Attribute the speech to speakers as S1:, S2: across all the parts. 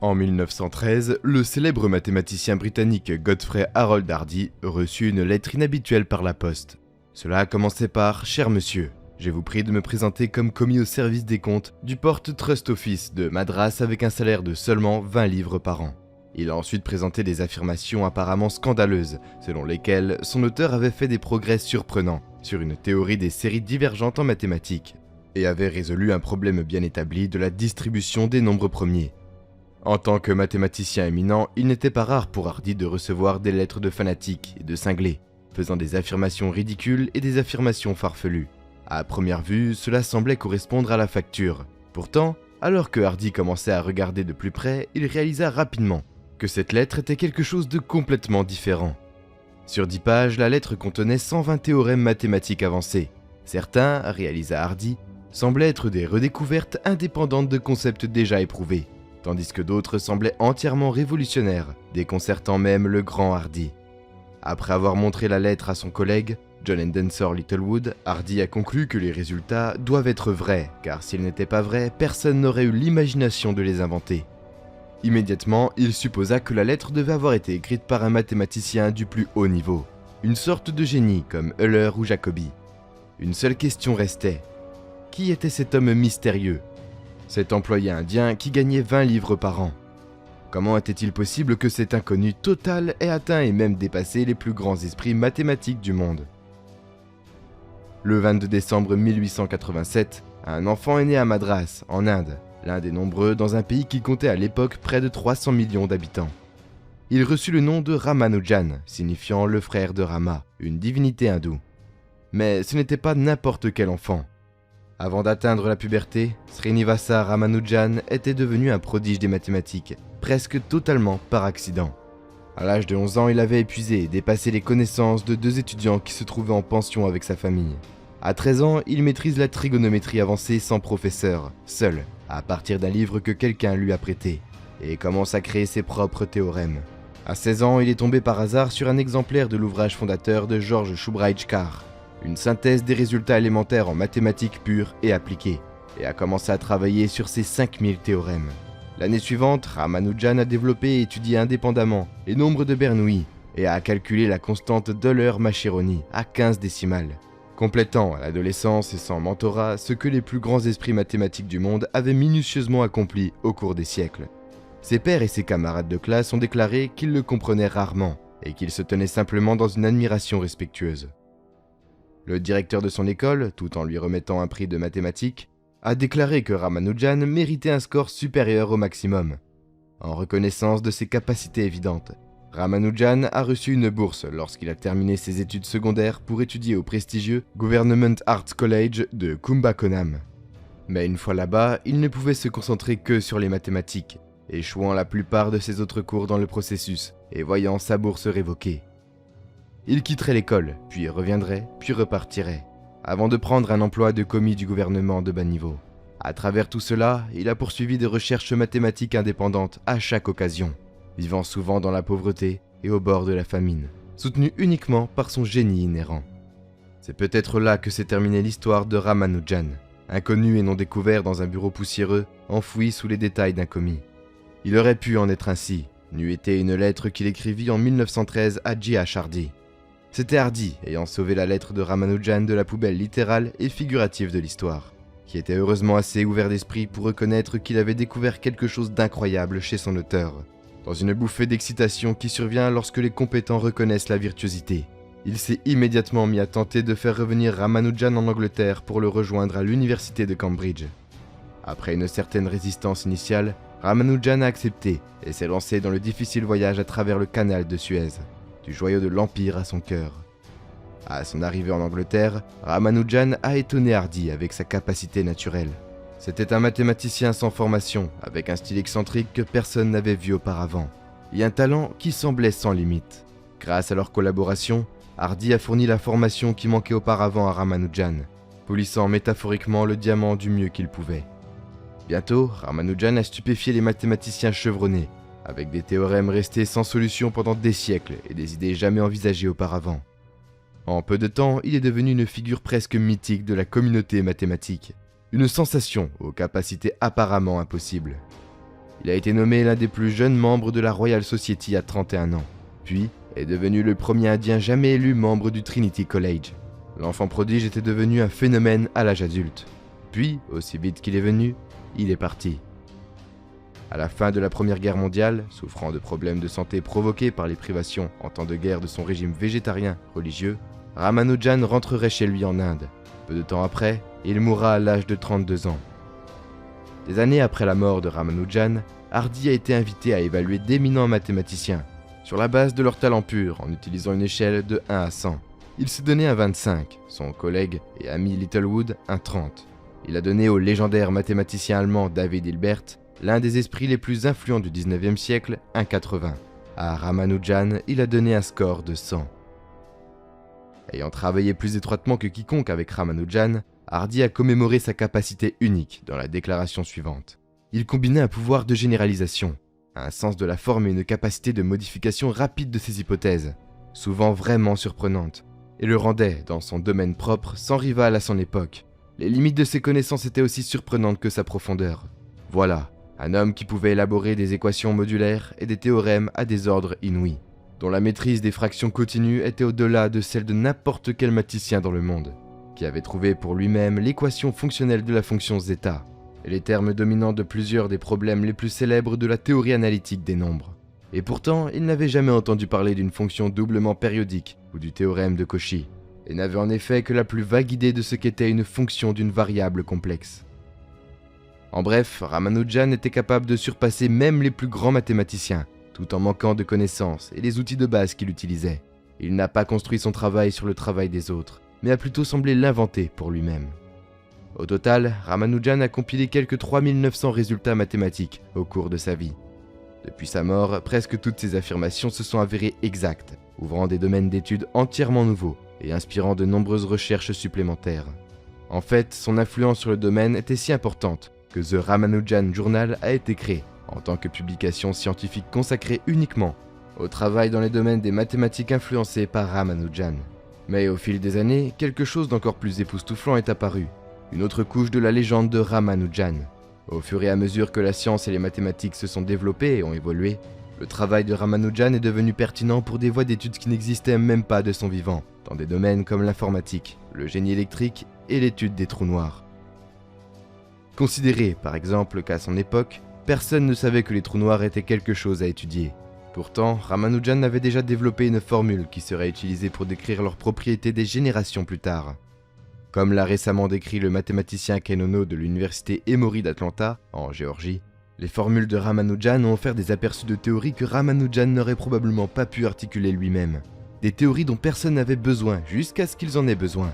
S1: En 1913, le célèbre mathématicien britannique Godfrey Harold Hardy reçut une lettre inhabituelle par la poste. Cela commençait par « Cher monsieur, je vous prie de me présenter comme commis au service des comptes du Port Trust Office de Madras avec un salaire de seulement 20 livres par an ». Il a ensuite présenté des affirmations apparemment scandaleuses, selon lesquelles son auteur avait fait des progrès surprenants sur une théorie des séries divergentes en mathématiques, et avait résolu un problème bien établi de la distribution des nombres premiers. En tant que mathématicien éminent, il n'était pas rare pour Hardy de recevoir des lettres de fanatiques et de cinglés, faisant des affirmations ridicules et des affirmations farfelues. À première vue, cela semblait correspondre à la facture. Pourtant, alors que Hardy commençait à regarder de plus près, il réalisa rapidement que cette lettre était quelque chose de complètement différent. Sur 10 pages, la lettre contenait 120 théorèmes mathématiques avancés. Certains, réalisa Hardy, semblaient être des redécouvertes indépendantes de concepts déjà éprouvés, tandis que d'autres semblaient entièrement révolutionnaires, déconcertant même le grand Hardy. Après avoir montré la lettre à son collègue, John Endenser Littlewood, Hardy a conclu que les résultats doivent être vrais, car s'ils n'étaient pas vrais, personne n'aurait eu l'imagination de les inventer. Immédiatement, il supposa que la lettre devait avoir été écrite par un mathématicien du plus haut niveau, une sorte de génie comme Euler ou Jacobi. Une seule question restait. Qui était cet homme mystérieux ? Cet employé indien qui gagnait 20 livres par an. Comment était-il possible que cet inconnu total ait atteint et même dépassé les plus grands esprits mathématiques du monde ? Le 22 décembre 1887, un enfant est né à Madras, en Inde, l'un des nombreux dans un pays qui comptait à l'époque près de 300 millions d'habitants. Il reçut le nom de Ramanujan, signifiant le frère de Rama, une divinité hindoue. Mais ce n'était pas n'importe quel enfant. Avant d'atteindre la puberté, Srinivasa Ramanujan était devenu un prodige des mathématiques, presque totalement par accident. À l'âge de 11 ans, il avait épuisé et dépassé les connaissances de 2 étudiants qui se trouvaient en pension avec sa famille. À 13 ans, il maîtrise la trigonométrie avancée sans professeur, seul, à partir d'un livre que quelqu'un lui a prêté, et commence à créer ses propres théorèmes. À 16 ans, il est tombé par hasard sur un exemplaire de l'ouvrage fondateur de George Shoebrajkar, une synthèse des résultats élémentaires en mathématiques pures et appliquées, et a commencé à travailler sur ses 5000 théorèmes. L'année suivante, Ramanujan a développé et étudié indépendamment les nombres de Bernoulli et a calculé la constante d'Euler-Mascheroni à 15 décimales, complétant à l'adolescence et sans mentorat ce que les plus grands esprits mathématiques du monde avaient minutieusement accompli au cours des siècles. Ses pairs et ses camarades de classe ont déclaré qu'ils le comprenaient rarement et qu'ils se tenaient simplement dans une admiration respectueuse. Le directeur de son école, tout en lui remettant un prix de mathématiques, a déclaré que Ramanujan méritait un score supérieur au maximum. En reconnaissance de ses capacités évidentes, Ramanujan a reçu une bourse lorsqu'il a terminé ses études secondaires pour étudier au prestigieux Government Arts College de Kumbakonam. Mais une fois là-bas, il ne pouvait se concentrer que sur les mathématiques, échouant la plupart de ses autres cours dans le processus et voyant sa bourse révoquée. Il quitterait l'école, puis reviendrait, puis repartirait, avant de prendre un emploi de commis du gouvernement de bas niveau. À travers tout cela, il a poursuivi des recherches mathématiques indépendantes à chaque occasion, vivant souvent dans la pauvreté et au bord de la famine, soutenu uniquement par son génie inhérent. C'est peut-être là que s'est terminée l'histoire de Ramanujan, inconnu et non découvert dans un bureau poussiéreux, enfoui sous les détails d'un commis. Il aurait pu en être ainsi, n'eût été une lettre qu'il écrivit en 1913 à J.H. Hardy. C'était Hardy ayant sauvé la lettre de Ramanujan de la poubelle littérale et figurative de l'histoire, qui était heureusement assez ouvert d'esprit pour reconnaître qu'il avait découvert quelque chose d'incroyable chez son auteur. Dans une bouffée d'excitation qui survient lorsque les compétents reconnaissent la virtuosité, il s'est immédiatement mis à tenter de faire revenir Ramanujan en Angleterre pour le rejoindre à l'université de Cambridge. Après une certaine résistance initiale, Ramanujan a accepté et s'est lancé dans le difficile voyage à travers le canal de Suez, du joyau de l'Empire à son cœur. À son arrivée en Angleterre, Ramanujan a étonné Hardy avec sa capacité naturelle. C'était un mathématicien sans formation, avec un style excentrique que personne n'avait vu auparavant, et un talent qui semblait sans limite. Grâce à leur collaboration, Hardy a fourni la formation qui manquait auparavant à Ramanujan, polissant métaphoriquement le diamant du mieux qu'il pouvait. Bientôt, Ramanujan a stupéfié les mathématiciens chevronnés, avec des théorèmes restés sans solution pendant des siècles et des idées jamais envisagées auparavant. En peu de temps, il est devenu une figure presque mythique de la communauté mathématique, une sensation aux capacités apparemment impossibles. Il a été nommé l'un des plus jeunes membres de la Royal Society à 31 ans, puis est devenu le premier Indien jamais élu membre du Trinity College. L'enfant prodige était devenu un phénomène à l'âge adulte. Puis, aussi vite qu'il est venu, il est parti. À la fin de la Première Guerre mondiale, souffrant de problèmes de santé provoqués par les privations en temps de guerre de son régime végétarien religieux, Ramanujan rentrerait chez lui en Inde. Peu de temps après, il mourra à l'âge de 32 ans. Des années après la mort de Ramanujan, Hardy a été invité à évaluer d'éminents mathématiciens, sur la base de leur talent pur en utilisant une échelle de 1 à 100. Il s'est donné un 25, son collègue et ami Littlewood un 30. Il a donné au légendaire mathématicien allemand David Hilbert, l'un des esprits les plus influents du 19e siècle, un 80. À Ramanujan, il a donné un score de 100. Ayant travaillé plus étroitement que quiconque avec Ramanujan, Hardy a commémoré sa capacité unique dans la déclaration suivante. Il combinait un pouvoir de généralisation, un sens de la forme et une capacité de modification rapide de ses hypothèses, souvent vraiment surprenantes, et le rendait, dans son domaine propre, sans rival à son époque. Les limites de ses connaissances étaient aussi surprenantes que sa profondeur. Voilà, un homme qui pouvait élaborer des équations modulaires et des théorèmes à des ordres inouïs, dont la maîtrise des fractions continues était au-delà de celle de n'importe quel mathématicien dans le monde, qui avait trouvé pour lui-même l'équation fonctionnelle de la fonction zeta, et les termes dominants de plusieurs des problèmes les plus célèbres de la théorie analytique des nombres. Et pourtant, il n'avait jamais entendu parler d'une fonction doublement périodique ou du théorème de Cauchy, et n'avait en effet que la plus vague idée de ce qu'était une fonction d'une variable complexe. En bref, Ramanujan était capable de surpasser même les plus grands mathématiciens, tout en manquant de connaissances et les outils de base qu'il utilisait. Il n'a pas construit son travail sur le travail des autres, mais a plutôt semblé l'inventer pour lui-même. Au total, Ramanujan a compilé quelques 3900 résultats mathématiques au cours de sa vie. Depuis sa mort, presque toutes ses affirmations se sont avérées exactes, ouvrant des domaines d'études entièrement nouveaux et inspirant de nombreuses recherches supplémentaires. En fait, son influence sur le domaine était si importante que The Ramanujan Journal a été créé en tant que publication scientifique consacrée uniquement au travail dans les domaines des mathématiques influencés par Ramanujan. Mais au fil des années, quelque chose d'encore plus époustouflant est apparu, une autre couche de la légende de Ramanujan. Au fur et à mesure que la science et les mathématiques se sont développées et ont évolué, le travail de Ramanujan est devenu pertinent pour des voies d'études qui n'existaient même pas de son vivant, dans des domaines comme l'informatique, le génie électrique et l'étude des trous noirs. Considérez par exemple qu'à son époque, personne ne savait que les trous noirs étaient quelque chose à étudier. Pourtant, Ramanujan avait déjà développé une formule qui serait utilisée pour décrire leurs propriétés des générations plus tard. Comme l'a récemment décrit le mathématicien Ken Ono de l'université Emory d'Atlanta, en Géorgie, les formules de Ramanujan ont offert des aperçus de théories que Ramanujan n'aurait probablement pas pu articuler lui-même. Des théories dont personne n'avait besoin jusqu'à ce qu'ils en aient besoin.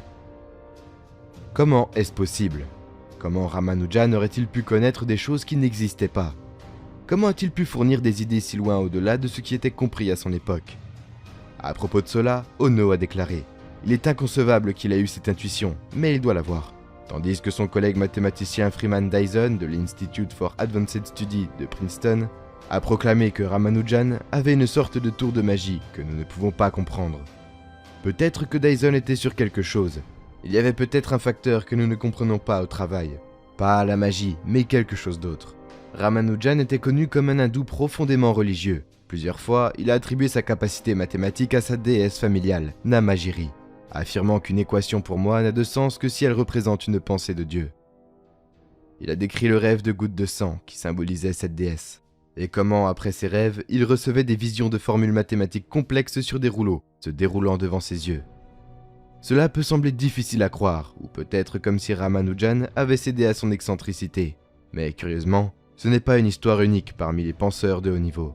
S1: Comment est-ce possible ? Comment Ramanujan aurait-il pu connaître des choses qui n'existaient pas ? Comment a-t-il pu fournir des idées si loin au-delà de ce qui était compris à son époque ? À propos de cela, Ono a déclaré « Il est inconcevable qu'il ait eu cette intuition, mais il doit l'avoir. » Tandis que son collègue mathématicien Freeman Dyson de l'Institute for Advanced Study de Princeton a proclamé que Ramanujan avait une sorte de tour de magie que nous ne pouvons pas comprendre. Peut-être que Dyson était sur quelque chose. Il y avait peut-être un facteur que nous ne comprenons pas au travail. Pas la magie, mais quelque chose d'autre. Ramanujan était connu comme un hindou profondément religieux. Plusieurs fois, il a attribué sa capacité mathématique à sa déesse familiale, Namagiri, affirmant qu'une équation pour moi n'a de sens que si elle représente une pensée de Dieu. Il a décrit le rêve de gouttes de sang qui symbolisait cette déesse, et comment, après ses rêves, il recevait des visions de formules mathématiques complexes sur des rouleaux, se déroulant devant ses yeux. Cela peut sembler difficile à croire, ou peut-être comme si Ramanujan avait cédé à son excentricité, mais curieusement, ce n'est pas une histoire unique parmi les penseurs de haut niveau.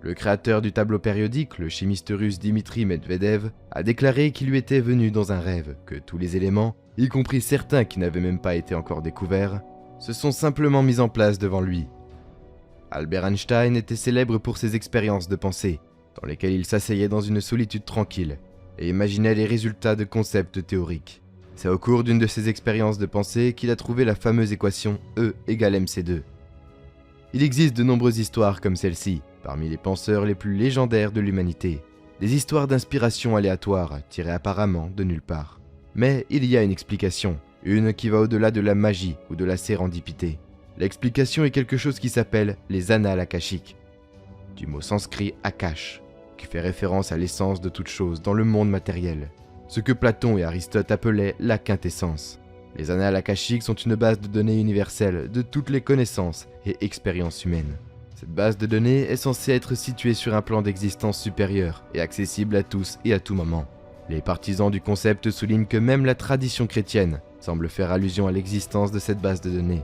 S1: Le créateur du tableau périodique, le chimiste russe Dmitri Medvedev, a déclaré qu'il lui était venu dans un rêve que tous les éléments, y compris certains qui n'avaient même pas été encore découverts, se sont simplement mis en place devant lui. Albert Einstein était célèbre pour ses expériences de pensée, dans lesquelles il s'asseyait dans une solitude tranquille et imaginait les résultats de concepts théoriques. C'est au cours d'une de ces expériences de pensée qu'il a trouvé la fameuse équation E égale mc2. Il existe de nombreuses histoires comme celle-ci, parmi les penseurs les plus légendaires de l'humanité. Des histoires d'inspiration aléatoire, tirées apparemment de nulle part. Mais il y a une explication, une qui va au-delà de la magie ou de la sérendipité. L'explication est quelque chose qui s'appelle les annales akashiques, du mot sanskrit akash, qui fait référence à l'essence de toute chose dans le monde matériel, ce que Platon et Aristote appelaient la quintessence. Les annales akashiques sont une base de données universelle de toutes les connaissances et expériences humaines. Cette base de données est censée être située sur un plan d'existence supérieur et accessible à tous et à tout moment. Les partisans du concept soulignent que même la tradition chrétienne semble faire allusion à l'existence de cette base de données.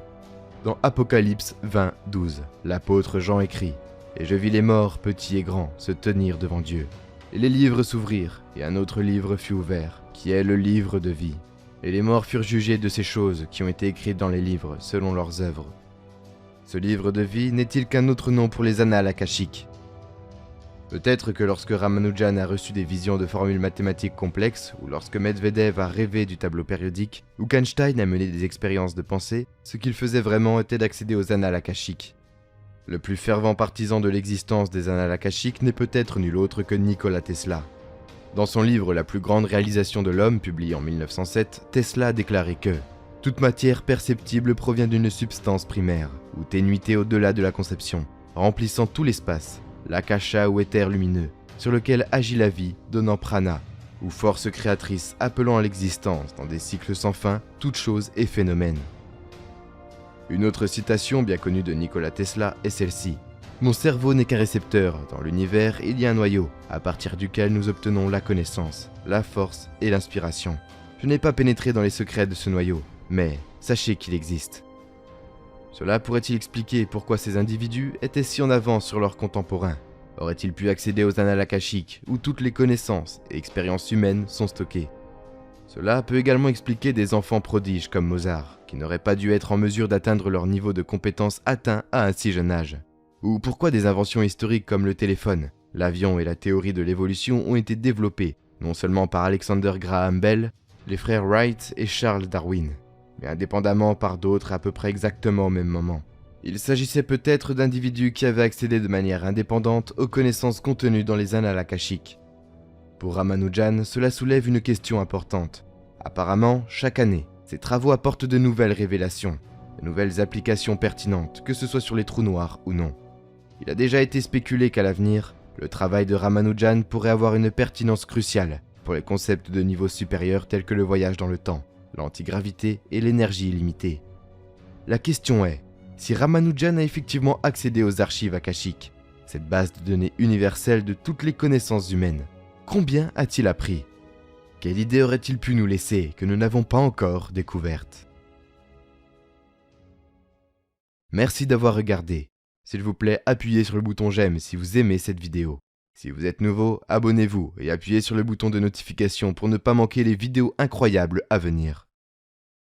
S1: Dans Apocalypse 20:12, l'apôtre Jean écrit « Et je vis les morts, petits et grands, se tenir devant Dieu. Et les livres s'ouvrirent, et un autre livre fut ouvert, qui est le livre de vie. Et les morts furent jugés de ces choses qui ont été écrites dans les livres, selon leurs œuvres. » Ce livre de vie n'est-il qu'un autre nom pour les annales akashiques? Peut-être que lorsque Ramanujan a reçu des visions de formules mathématiques complexes, ou lorsque Medvedev a rêvé du tableau périodique, ou qu'Einstein a mené des expériences de pensée, ce qu'il faisait vraiment était d'accéder aux annales akashiques. Le plus fervent partisan de l'existence des annales akashiques n'est peut-être nul autre que Nikola Tesla. Dans son livre La plus grande réalisation de l'homme, publié en 1907, Tesla a déclaré que « Toute matière perceptible provient d'une substance primaire, ou ténuité au-delà de la conception, remplissant tout l'espace, l'akasha ou éther lumineux, sur lequel agit la vie, donnant prana, ou force créatrice appelant à l'existence, dans des cycles sans fin, toute chose et phénomène. » Une autre citation bien connue de Nikola Tesla est celle-ci. « Mon cerveau n'est qu'un récepteur, dans l'univers il y a un noyau, à partir duquel nous obtenons la connaissance, la force et l'inspiration. Je n'ai pas pénétré dans les secrets de ce noyau, mais sachez qu'il existe. » Cela pourrait-il expliquer pourquoi ces individus étaient si en avance sur leurs contemporains? Auraient-ils pu accéder aux annales akashiques, où toutes les connaissances et expériences humaines sont stockées? Cela peut également expliquer des enfants prodiges comme Mozart, qui n'auraient pas dû être en mesure d'atteindre leur niveau de compétence atteint à un si jeune âge. Ou pourquoi des inventions historiques comme le téléphone, l'avion et la théorie de l'évolution ont été développées, non seulement par Alexander Graham Bell, les frères Wright et Charles Darwin, mais indépendamment par d'autres à peu près exactement au même moment. Il s'agissait peut-être d'individus qui avaient accédé de manière indépendante aux connaissances contenues dans les annales akashiques. Pour Ramanujan, cela soulève une question importante. Apparemment, chaque année, ses travaux apportent de nouvelles révélations, de nouvelles applications pertinentes, que ce soit sur les trous noirs ou non. Il a déjà été spéculé qu'à l'avenir, le travail de Ramanujan pourrait avoir une pertinence cruciale pour les concepts de niveau supérieur tels que le voyage dans le temps, l'antigravité et l'énergie illimitée. La question est, si Ramanujan a effectivement accédé aux archives akashiques, cette base de données universelle de toutes les connaissances humaines, combien a-t-il appris? Quelle idée aurait-il pu nous laisser que nous n'avons pas encore découverte? Merci d'avoir regardé. S'il vous plaît, appuyez sur le bouton j'aime si vous aimez cette vidéo. Si vous êtes nouveau, abonnez-vous et appuyez sur le bouton de notification pour ne pas manquer les vidéos incroyables à venir.